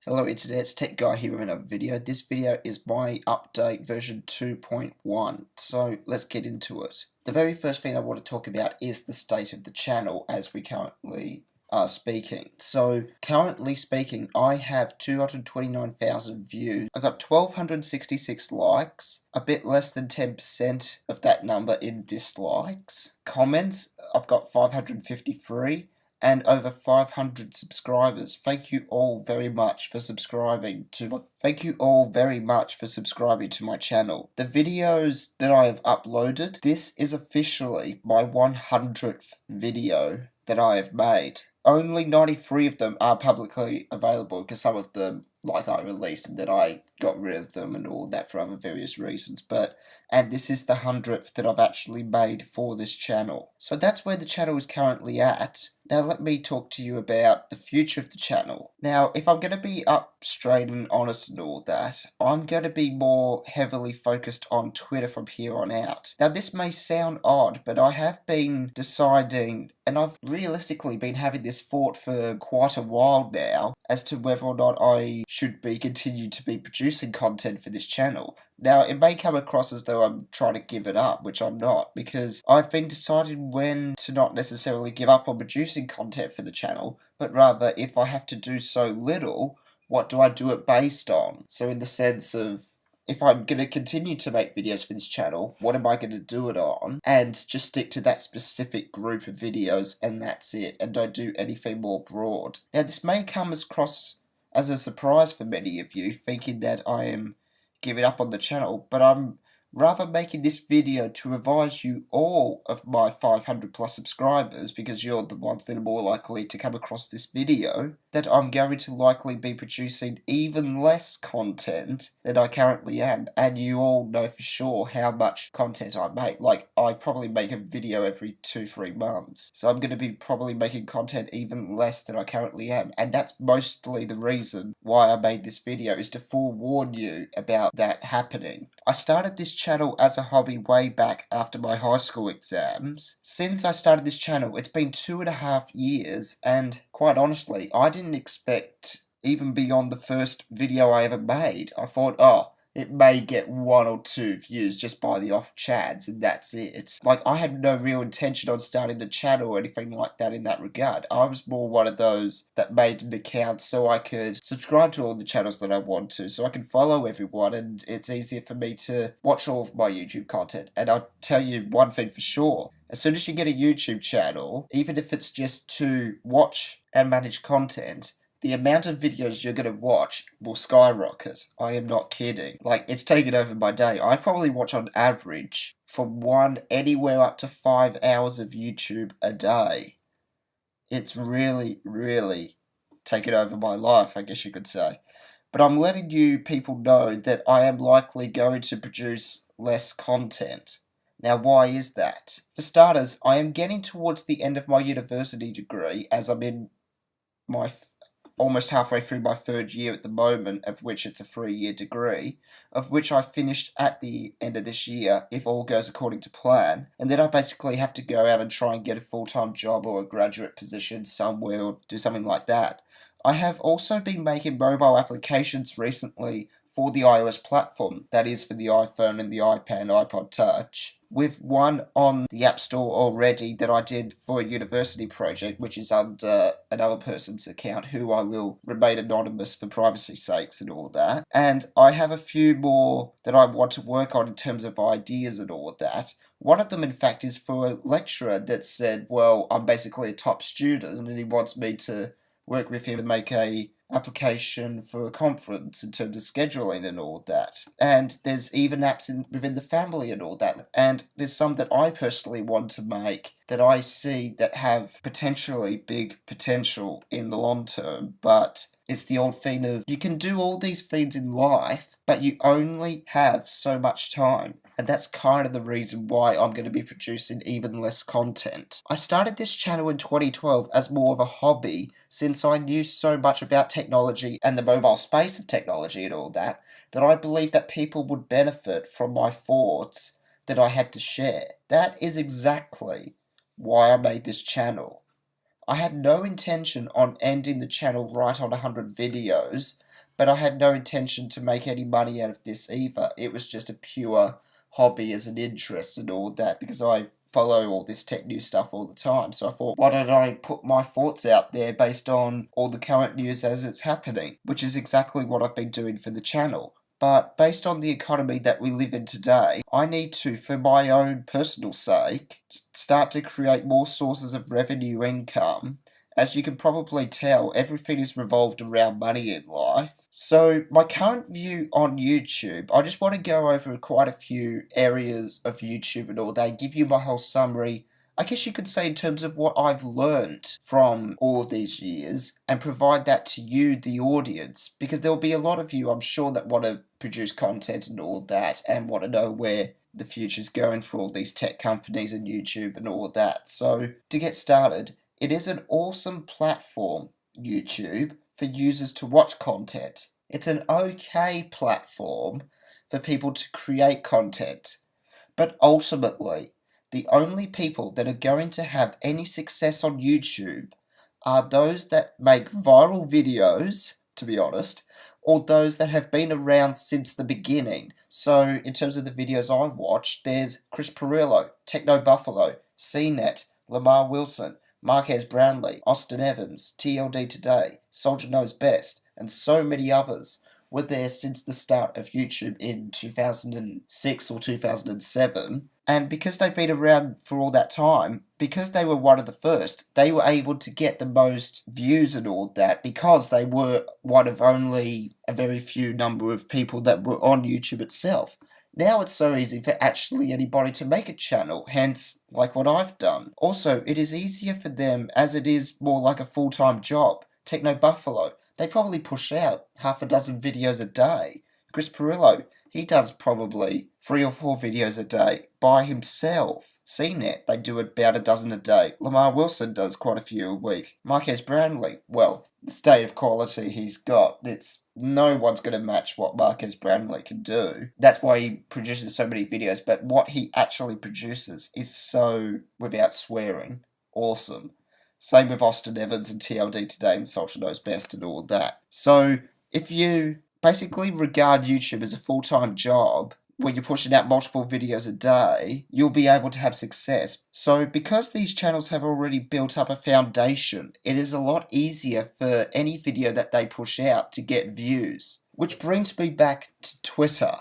Hello Internet, it's TechGuy here with another video. This video is my update version 2.1, so let's get into it. The very first thing I want to talk about is the state of the channel as we currently are speaking. So, currently speaking, I have 229,000 views. I got 1,266 likes, a bit less than 10% of that number in dislikes. Comments, I've got 553. And over 500 subscribers. Thank you all very much for subscribing to my channel. The videos that I have uploaded, this is officially my 100th video that I have made. Only 93 of them are publicly available because some of them I released and then I got rid of them and all that for other various reasons, and this is the 100th that I've actually made for this channel. So that's where the channel is currently at. Now let me talk to you about the future of the channel. Now, if I'm going to be up straight and honest and all that, I'm going to be more heavily focused on Twitter from here on out. Now this may sound odd, but I have been deciding, and I've realistically been having this thought for quite a while now, as to whether or not I should continue to be producing content for this channel. Now, it may come across as though I'm trying to give it up, which I'm not, because I've been deciding when to not necessarily give up on producing content for the channel, but rather, if I have to do so little, what do I do it based on? So in the sense of, if I'm going to continue to make videos for this channel, what am I going to do it on? And just stick to that specific group of videos, and that's it, and don't do anything more broad. Now, this may come across as a surprise for many of you, thinking that I am giving up on the channel, but I'm rather making this video to advise you all of my 500 plus subscribers, because you're the ones that are more likely to come across this video, that I'm going to likely be producing even less content than I currently am, and you all know for sure how much content I make. I probably make a video every 2-3 months, so I'm going to be probably making content even less than I currently am, and that's mostly the reason why I made this video, is to forewarn you about that happening. I started this channel as a hobby way back after my high school exams. Since I started this channel, it's been 2.5 years, and quite honestly, I didn't expect even beyond the first video I ever made. I thought, it may get 1 or 2 views just by the off chance, and that's it. I had no real intention on starting the channel or anything like that in that regard. I was more one of those that made an account so I could subscribe to all the channels that I want to, so I can follow everyone, and it's easier for me to watch all of my YouTube content. And I'll tell you one thing for sure. As soon as you get a YouTube channel, even if it's just to watch and manage content, the amount of videos you're going to watch will skyrocket. I am not kidding. It's taken over my day. I probably watch on average from anywhere up to 5 hours of YouTube a day. It's really, really taken over my life, I guess you could say. But I'm letting you people know that I am likely going to produce less content. Now, why is that? For starters, I am getting towards the end of my university degree, as I'm in my almost halfway through my 3rd year at the moment, of which it's a 3-year degree, of which I finished at the end of this year, if all goes according to plan, and then I basically have to go out and try and get a full-time job or a graduate position somewhere, or do something like that. I have also been making mobile applications recently for the iOS platform, that is for the iPhone and the iPad and iPod Touch, with one on the App Store already that I did for a university project, which is under another person's account, who I will remain anonymous for privacy's sakes and all that. And I have a few more that I want to work on in terms of ideas and all of that. One of them, in fact, is for a lecturer that said, well, I'm basically a top student, and he wants me to work with him and make a application for a conference in terms of scheduling and all that. And there's even apps within the family and all that. And there's some that I personally want to make that I see that have potentially big potential in the long term, but it's the old thing of, you can do all these things in life, but you only have so much time. And that's kind of the reason why I'm going to be producing even less content. I started this channel in 2012 as more of a hobby, since I knew so much about technology and the mobile space of technology and all that, that I believed that people would benefit from my thoughts that I had to share. That is exactly why I made this channel. I had no intention on ending the channel right on 100 videos, but I had no intention to make any money out of this either. It was just a pure hobby as an interest and all that, because I follow all this tech news stuff all the time. So I thought, why don't I put my thoughts out there based on all the current news as it's happening, which is exactly what I've been doing for the channel. But based on the economy that we live in today, I need to, for my own personal sake, start to create more sources of revenue income. As you can probably tell, everything is revolved around money in life. So my current view on YouTube, I just want to go over quite a few areas of YouTube and all that, give you my whole summary, I guess you could say, in terms of what I've learnt from all of these years, and provide that to you, the audience, because there'll be a lot of you, I'm sure, that want to produce content and all that, and want to know where the future's going for all these tech companies and YouTube and all of that. So, to get started, it is an awesome platform, YouTube, for users to watch content. It's an okay platform for people to create content. But ultimately, the only people that are going to have any success on YouTube are those that make viral videos, to be honest, or those that have been around since the beginning. So, in terms of the videos I watch, there's Chris Perillo, Techno Buffalo, CNET, Lamar Wilson, Marquez Brownlee, Austin Evans, TLD Today, Soldier Knows Best, and so many others were there since the start of YouTube in 2006 or 2007. And because they've been around for all that time, because they were one of the first, they were able to get the most views and all that because they were one of only a very few number of people that were on YouTube itself. Now it's so easy for actually anybody to make a channel, hence, like what I've done. Also, it is easier for them as it is more like a full-time job. Techno Buffalo, they probably push out half a dozen videos a day. Chris Perillo, he does probably 3 or 4 videos a day by himself. CNET, they do about a dozen a day. Lamar Wilson does quite a few a week. Marquez Brownlee, well, the state of quality he's got, it's no one's going to match what Marquez Brownlee can do. That's why he produces so many videos, but what he actually produces is so, without swearing, awesome. Same with Austin Evans and TLD Today and Soldier Knows Best and all that. So, if you basically regard YouTube as a full-time job, where you're pushing out multiple videos a day, you'll be able to have success. So because these channels have already built up a foundation, it is a lot easier for any video that they push out to get views. Which brings me back to Twitter.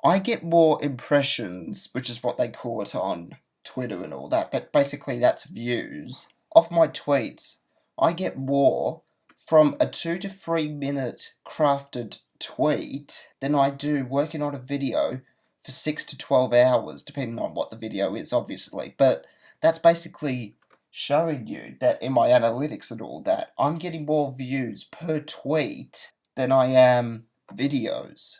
I get more impressions, which is what they call it on Twitter and all that, but basically that's views, of my tweets. I get more from a 2 to 3 minute crafted tweet than I do working on a video for 6 to 12 hours, depending on what the video is, obviously. But that's basically showing you that in my analytics and all that, I'm getting more views per tweet than I am videos.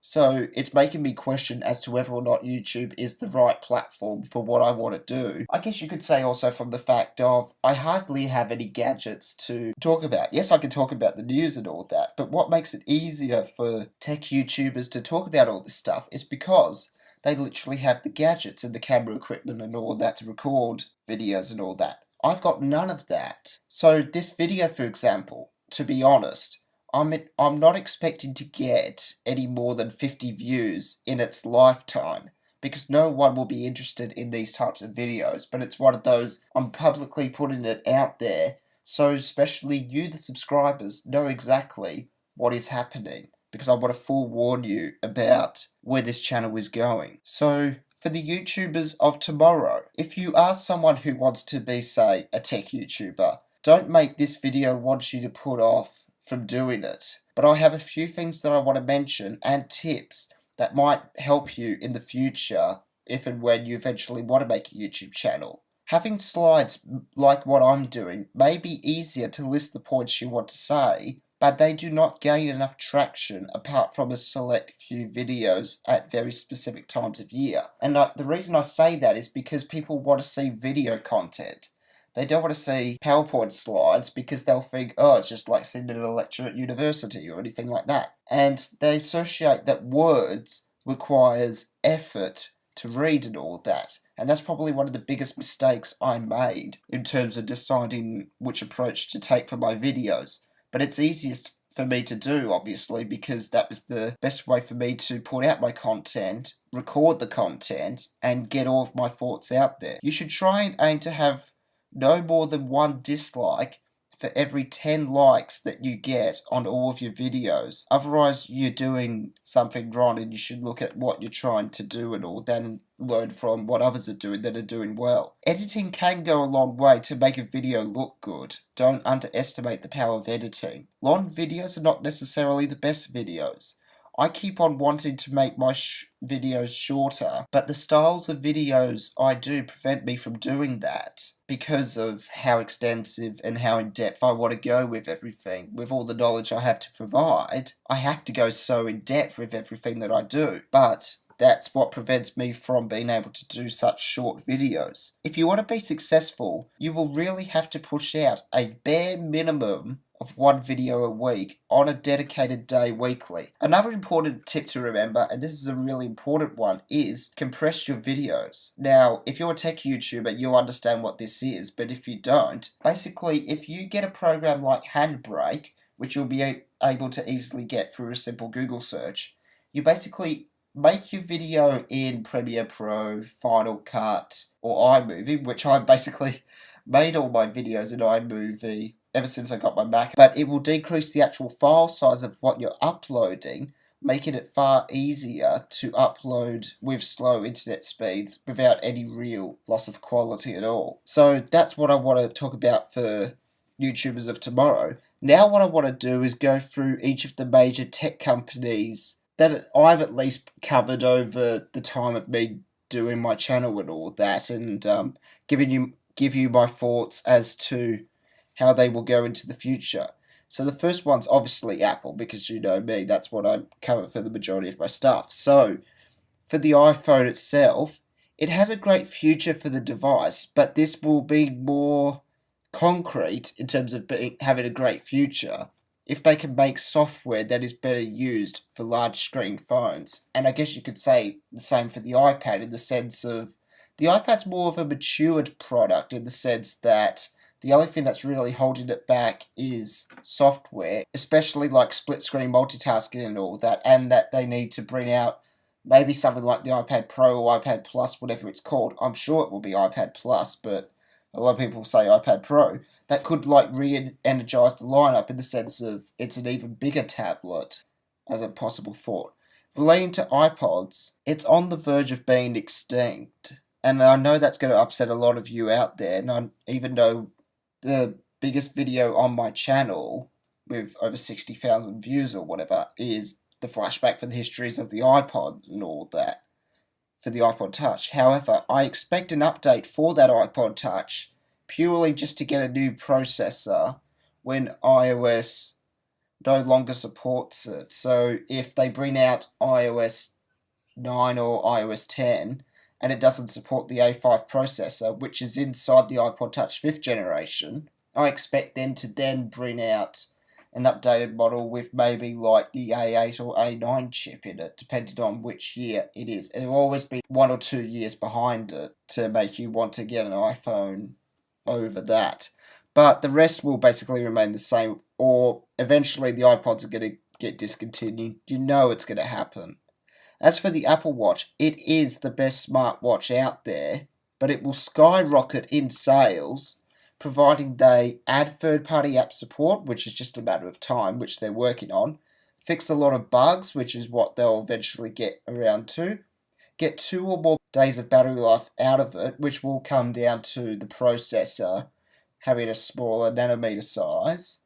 So it's making me question as to whether or not YouTube is the right platform for what I want to do. I guess you could say also from the fact of I hardly have any gadgets to talk about. Yes, I can talk about the news and all that, but what makes it easier for tech YouTubers to talk about all this stuff is because they literally have the gadgets and the camera equipment and all that to record videos and all that. I've got none of that. So this video, for example, to be honest, I'm not expecting to get any more than 50 views in its lifetime, because no one will be interested in these types of videos, but it's one of those, I'm publicly putting it out there, so especially you, the subscribers, know exactly what is happening, because I want to forewarn you about where this channel is going. So, for the YouTubers of tomorrow, if you are someone who wants to be, say, a tech YouTuber, don't make this video want you to put off from doing it. But I have a few things that I want to mention and tips that might help you in the future if and when you eventually want to make a YouTube channel. Having slides like what I'm doing may be easier to list the points you want to say, but they do not gain enough traction apart from a select few videos at very specific times of year. And the reason I say that is because people want to see video content. They don't want to see PowerPoint slides because they'll think, oh, it's just like sitting in a lecture at university or anything like that. And they associate that words requires effort to read and all that. And that's probably one of the biggest mistakes I made in terms of deciding which approach to take for my videos. But it's easiest for me to do, obviously, because that was the best way for me to put out my content, record the content, and get all of my thoughts out there. You should try and aim to have no more than one dislike for every 10 likes that you get on all of your videos. Otherwise, you're doing something wrong, and you should look at what you're trying to do and all that, and learn from what others are doing that are doing well. Editing can go a long way to make a video look good. Don't underestimate the power of editing. Long videos are not necessarily the best videos. I keep on wanting to make my videos shorter, but the styles of videos I do prevent me from doing that because of how extensive and how in-depth I want to go with everything. With all the knowledge I have to provide, I have to go so in-depth with everything that I do, but that's what prevents me from being able to do such short videos. If you want to be successful, you will really have to push out a bare minimum of one video a week on a dedicated day weekly. Another important tip to remember, and this is a really important one, is compress your videos. Now, if you're a tech YouTuber, you'll understand what this is, but if you don't, basically, if you get a program like Handbrake, which you'll be able to easily get through a simple Google search, you basically make your video in Premiere Pro, Final Cut, or iMovie, which I basically made all my videos in iMovie ever since I got my Mac, but it will decrease the actual file size of what you're uploading, making it far easier to upload with slow internet speeds without any real loss of quality at all. So that's what I want to talk about for YouTubers of tomorrow. Now what I want to do is go through each of the major tech companies that I've at least covered over the time of me doing my channel and all that, and give you my thoughts as to how they will go into the future. So the first one's obviously Apple, because you know me, that's what I cover for the majority of my stuff. So for the iPhone itself, it has a great future for the device, but this will be more concrete in terms of having a great future if they can make software that is better used for large screen phones. And I guess you could say the same for the iPad, in the sense of the iPad's more of a matured product, in the sense that the only thing that's really holding it back is software, especially like split screen multitasking and all that, and that they need to bring out maybe something like the iPad Pro or iPad Plus, whatever it's called. I'm sure it will be iPad Plus, but a lot of people say iPad Pro. That could like re-energize the lineup, in the sense of it's an even bigger tablet as a possible thought. Relating to iPods, it's on the verge of being extinct. And I know that's going to upset a lot of you out there, and even though the biggest video on my channel, with over 60,000 views or whatever, is the flashback for the histories of the iPod and all that, for the iPod Touch. However, I expect an update for that iPod Touch purely just to get a new processor when iOS no longer supports it. So if they bring out iOS 9 or iOS 10 and it doesn't support the A5 processor, which is inside the iPod Touch 5th generation, I expect them to then bring out an updated model with maybe like the A8 or A9 chip in it, depending on which year it is. And it will always be 1 or 2 years behind it to make you want to get an iPhone over that. But the rest will basically remain the same, or eventually the iPods are going to get discontinued. You know it's going to happen. As for the Apple Watch, it is the best smartwatch out there, but it will skyrocket in sales providing they add third-party app support, which is just a matter of time, which they're working on, fix a lot of bugs, which is what they'll eventually get around to, get 2 or more days of battery life out of it, which will come down to the processor having a smaller nanometer size,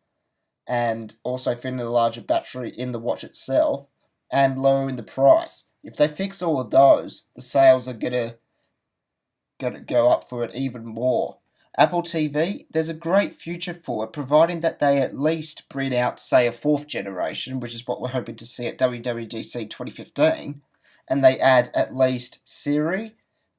and also fitting a larger battery in the watch itself, and lowering the price. If they fix all of those, the sales are gonna go up for it even more. Apple TV, there's a great future for it, providing that they at least bring out, say, a 4th generation, which is what we're hoping to see at WWDC 2015, and they add at least Siri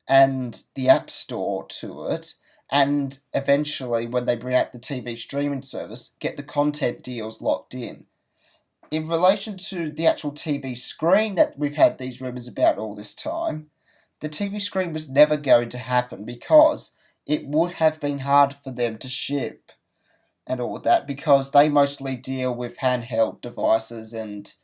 and the App Store to it, and eventually, when they bring out the TV streaming service, get the content deals locked in. In relation to the actual TV screen that we've had these rumours about all this time, the TV screen was never going to happen because it would have been hard for them to ship and all of that, because they mostly deal with handheld devices and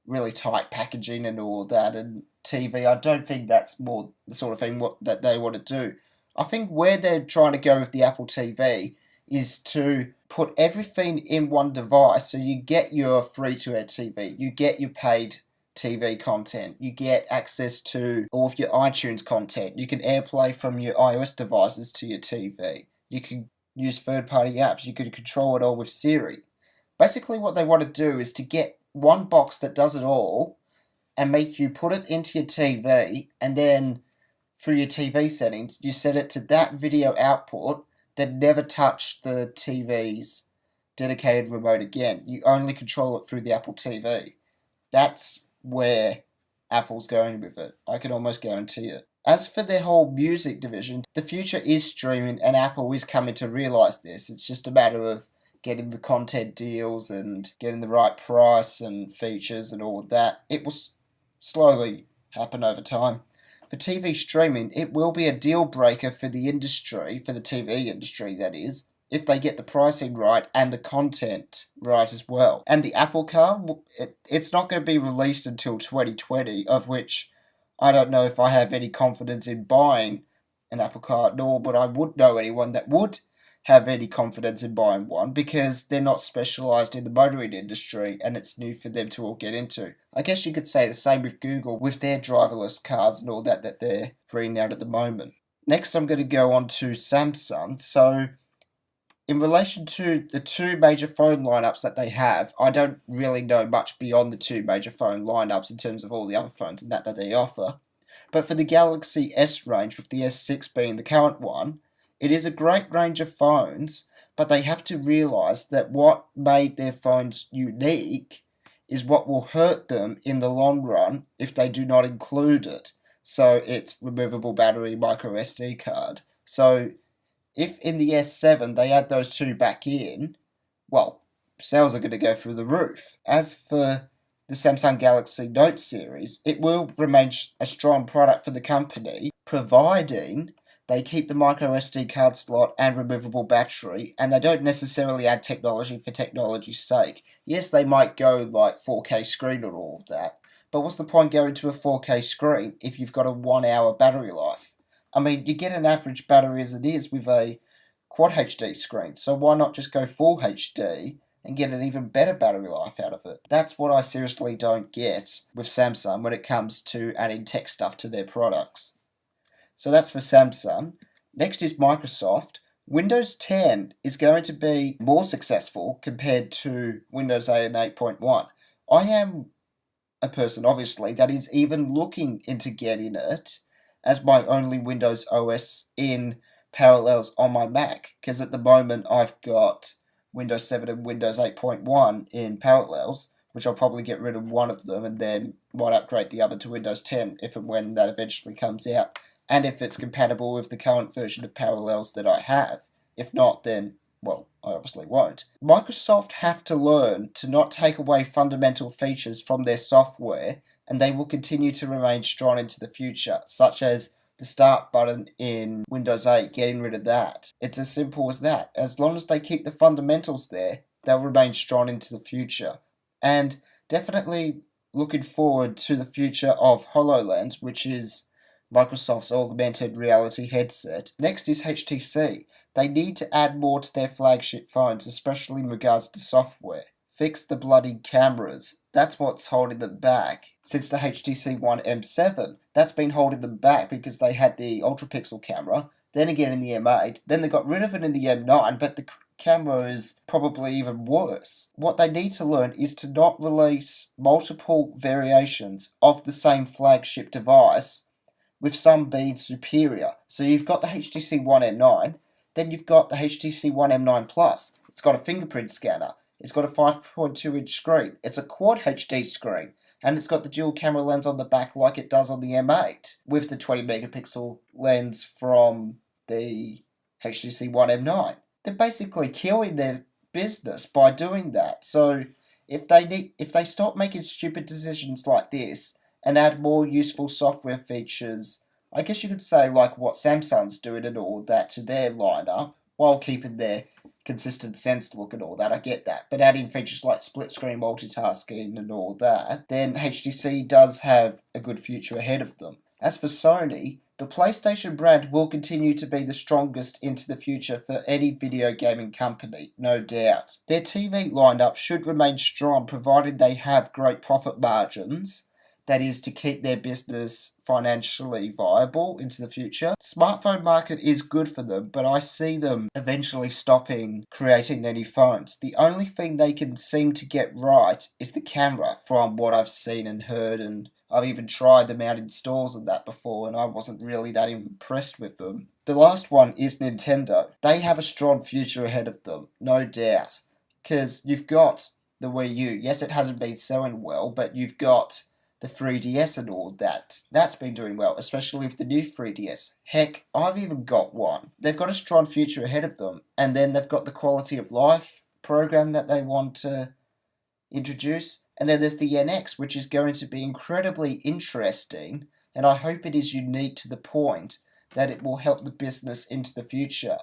really tight packaging and all of that. And TV, I don't think that's more the sort of thing that they want to do. I think where they're trying to go with the Apple TV is to put everything in one device, so you get your free-to-air TV, you get your paid TV content, you get access to all of your iTunes content, you can AirPlay from your iOS devices to your TV, you can use third-party apps, you can control it all with Siri. Basically what they want to do is to get one box that does it all and make you put it into your TV, and then through your TV settings you set it to that video output that never touch the TV's dedicated remote again. You only control it through the Apple TV. That's where Apple's going with it. I can almost guarantee it. As for their whole music division, the future is streaming, and Apple is coming to realise this. It's just a matter of getting the content deals and getting the right price and features and all of that. It will slowly happen over time. For TV streaming, it will be a deal breaker for the industry, for the TV industry that is, if they get the pricing right and the content right as well. And the Apple Car, it's not going to be released until 2020, of which I don't know if I have any confidence in buying an Apple Car, nor would I would know anyone that would have any confidence in buying one, because they're not specialised in the motoring industry and it's new for them to all get into. I guess you could say the same with Google with their driverless cars and all that they're bringing out at the moment. Next I'm going to go on to Samsung. So in relation to the two major phone lineups that they have, I don't really know much beyond the two major phone lineups in terms of all the other phones and that they offer. But for the Galaxy S range, with the S6 being the current one, it is a great range of phones, but they have to realise that what made their phones unique is what will hurt them in the long run if they do not include it. So it's removable battery, micro SD card. So if in the S7 they add those two back in, well, sales are going to go through the roof. As for the Samsung Galaxy Note series, it will remain a strong product for the company, providing they keep the micro SD card slot and removable battery, and they don't necessarily add technology for technology's sake. Yes, they might go like 4K screen and all of that, but what's the point going to a 4K screen if you've got a 1 hour battery life? I mean, you get an average battery as it is with a Quad HD screen, so why not just go Full HD and get an even better battery life out of it? That's what I seriously don't get with Samsung when it comes to adding tech stuff to their products. So that's for Samsung. Next is Microsoft. Windows 10 is going to be more successful compared to Windows 8 and 8.1. I am a person, obviously, that is even looking into getting it as my only Windows OS in parallels on my Mac, because at the moment I've got Windows 7 and Windows 8.1 in parallels, which I'll probably get rid of one of them and then might upgrade the other to Windows 10 if and when that eventually comes out, and if it's compatible with the current version of Parallels that I have. If not, then, well, I obviously won't. Microsoft have to learn to not take away fundamental features from their software, and they will continue to remain strong into the future, such as the start button in Windows 8, getting rid of that. It's as simple as that. As long as they keep the fundamentals there, they'll remain strong into the future. And definitely looking forward to the future of HoloLens, which is Microsoft's augmented reality headset. Next is HTC. They need to add more to their flagship phones, especially in regards to software. Fix the bloody cameras. That's what's holding them back. Since the HTC One M7, that's been holding them back because they had the ultra pixel camera, then again in the M8, then they got rid of it in the M9, but the camera is probably even worse. What they need to learn is to not release multiple variations of the same flagship device, with some being superior. So you've got the HTC One M9, then you've got the HTC One M9 Plus. It's got a fingerprint scanner. It's got a 5.2-inch screen. It's a Quad HD screen. And it's got the dual camera lens on the back like it does on the M8, with the 20-megapixel lens from the HTC One M9. They're basically killing their business by doing that. So if they stop making stupid decisions like this and add more useful software features I guess you could say like what Samsung's doing and all that to their lineup, while keeping their consistent sense look and all that, I get that. But adding features like split screen multitasking and all that, then HTC does have a good future ahead of them. As for Sony, the PlayStation brand will continue to be the strongest into the future for any video gaming company, no doubt. Their TV lineup should remain strong provided they have great profit margins, that is to keep their business financially viable into the future. Smartphone market is good for them, but I see them eventually stopping creating any phones. The only thing they can seem to get right is the camera, from what I've seen and heard, and I've even tried them out in stores and that before, and I wasn't really that impressed with them. The last one is Nintendo. They have a strong future ahead of them, no doubt, because you've got the Wii U. Yes, it hasn't been selling well, but you've got the 3DS and all that. That's been doing well, especially with the new 3DS. Heck, I've even got one. They've got a strong future ahead of them, and then they've got the quality of life program that they want to introduce, and then there's the NX, which is going to be incredibly interesting, and I hope it is unique to the point that it will help the business into the future.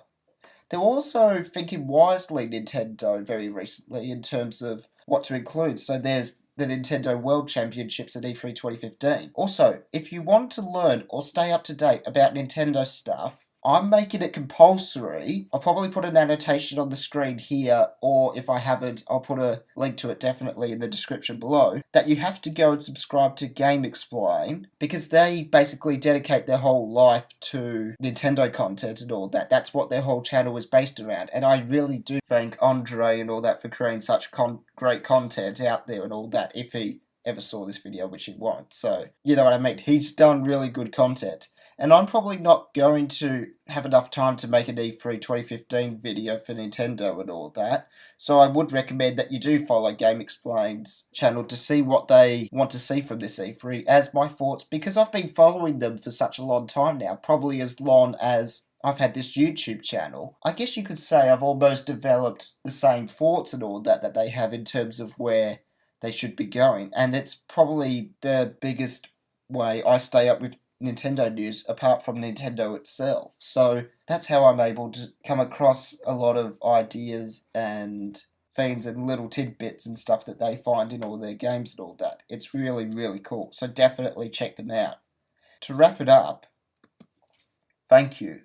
They're also thinking wisely, Nintendo, very recently, in terms of what to include. So there's the Nintendo World Championships at E3 2015. Also, if you want to learn or stay up to date about Nintendo stuff, I'm making it compulsory. I'll probably put an annotation on the screen here, or if I haven't, I'll put a link to it definitely in the description below, that you have to go and subscribe to Game Explain, because they basically dedicate their whole life to Nintendo content and all that. That's what their whole channel is based around, and I really do thank Andre and all that for creating such great content out there and all that, if he ever saw this video, which he won't. So, you know what I mean? He's done really good content. And I'm probably not going to have enough time to make an E3 2015 video for Nintendo and all that. So I would recommend that you do follow Game Explain's channel to see what they want to see from this E3 as my thoughts, because I've been following them for such a long time now, probably as long as I've had this YouTube channel. I guess you could say I've almost developed the same thoughts and all that they have in terms of where they should be going. And it's probably the biggest way I stay up with Nintendo news apart from Nintendo itself. So that's how I'm able to come across a lot of ideas and things and little tidbits and stuff that they find in all their games and all that. It's really, really cool. So definitely check them out. To wrap it up, thank you.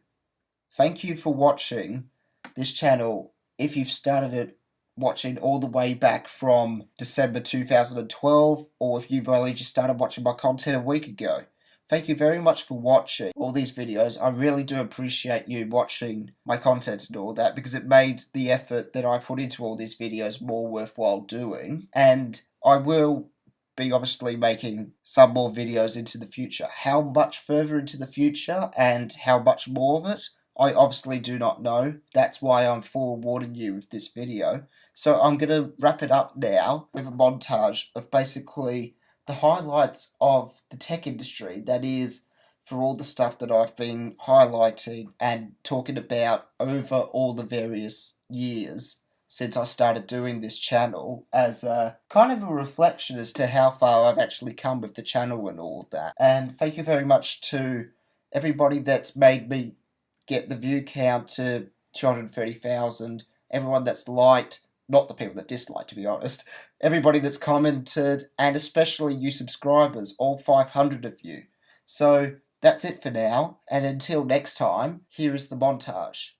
Thank you for watching this channel. If you've started it watching all the way back from December 2012, or if you've only just started watching my content a week ago, thank you very much for watching all these videos. I really do appreciate you watching my content and all that, because it made the effort that I put into all these videos more worthwhile doing. And I will be obviously making some more videos into the future. How much further into the future and how much more of it, I obviously do not know. That's why I'm forewarning you with this video. So I'm going to wrap it up now with a montage of basically the highlights of the tech industry, that is, for all the stuff that I've been highlighting and talking about over all the various years since I started doing this channel, as a kind of a reflection as to how far I've actually come with the channel and all that. And thank you very much to everybody that's made me get the view count to 230,000, everyone that's liked, not the people that dislike, to be honest, everybody that's commented, and especially you subscribers, all 500 of you. So that's it for now, and until next time, here is the montage.